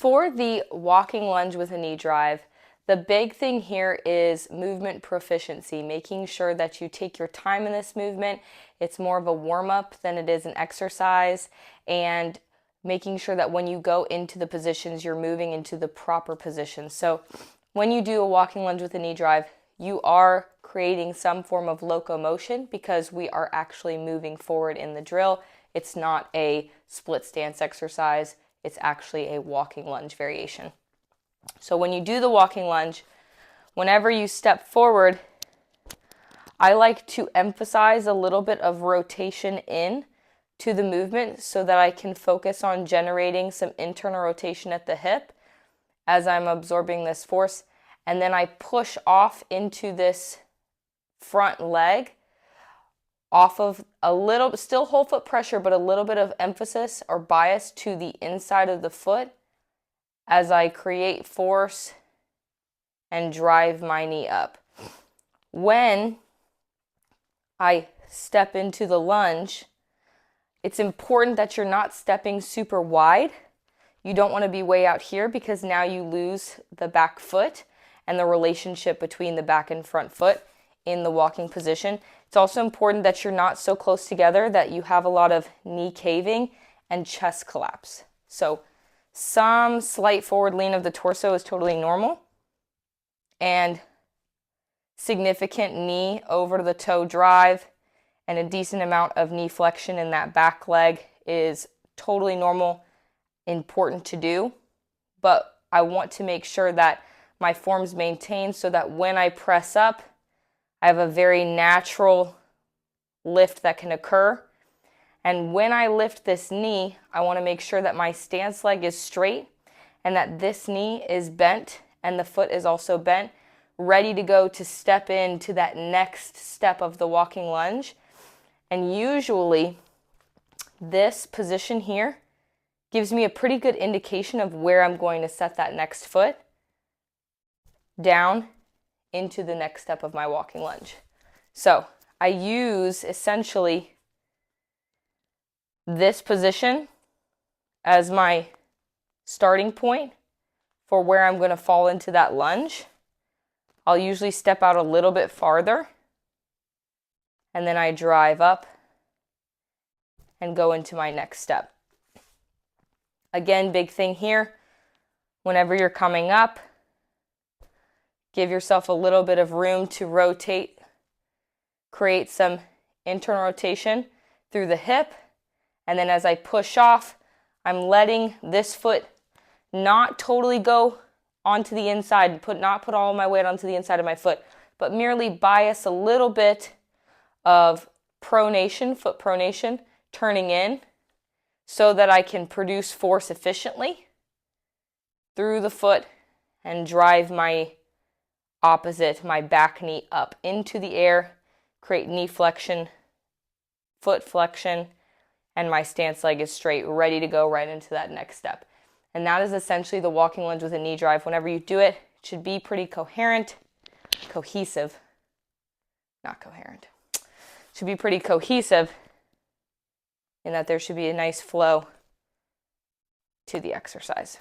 for the walking lunge with a knee drive, the big thing here is movement proficiency, making sure that you take your time in this movement. It's more of a warm-up than it is an exercise, and making sure that when you go into the positions, you're moving into the proper position. So when you do a walking lunge with a knee drive, you are creating some form of locomotion because we are actually moving forward in the drill. It's not a split stance exercise. It's actually a walking lunge variation. So when you do the walking lunge, whenever you step forward, I like to emphasize a little bit of rotation in to the movement so that I can focus on generating some internal rotation at the hip as I'm absorbing this force. And then I push off into this front leg off of a little, still whole foot pressure, but a little bit of emphasis or bias to the inside of the foot as I create force and drive my knee up. When I step into the lunge, it's important that you're not stepping super wide. You don't want to be way out here because now you lose the back foot and the relationship between the back and front foot in the walking position. It's also important that you're not so close together that you have a lot of knee caving and chest collapse. So some slight forward lean of the torso is totally normal, and significant knee over to the toe drive and a decent amount of knee flexion in that back leg is totally normal, important to do, but I want to make sure that my form's maintained so that when I press up, I have a very natural lift that can occur. And when I lift this knee, I want to make sure that my stance leg is straight and that this knee is bent and the foot is also bent, ready to go to step into that next step of the walking lunge. And usually this position here gives me a pretty good indication of where I'm going to set that next foot down into the next step of my walking lunge. So I use essentially this position as my starting point for where I'm going to fall into that lunge. I'll usually step out a little bit farther, and then I drive up and go into my next step. Again, big thing here, whenever you're coming up, give yourself a little bit of room to rotate, create some internal rotation through the hip, and then as I push off, I'm letting this foot not totally go onto the inside, not put all my weight onto the inside of my foot, but merely bias a little bit of pronation, foot pronation, turning in so that I can produce force efficiently through the foot and drive my opposite, my back knee up into the air, create knee flexion, foot flexion, and my stance leg is straight, ready to go right into that next step. And that is essentially the walking lunge with a knee drive. Whenever you do it, it should be pretty cohesive, not coherent. It should be pretty cohesive in that there should be a nice flow to the exercise.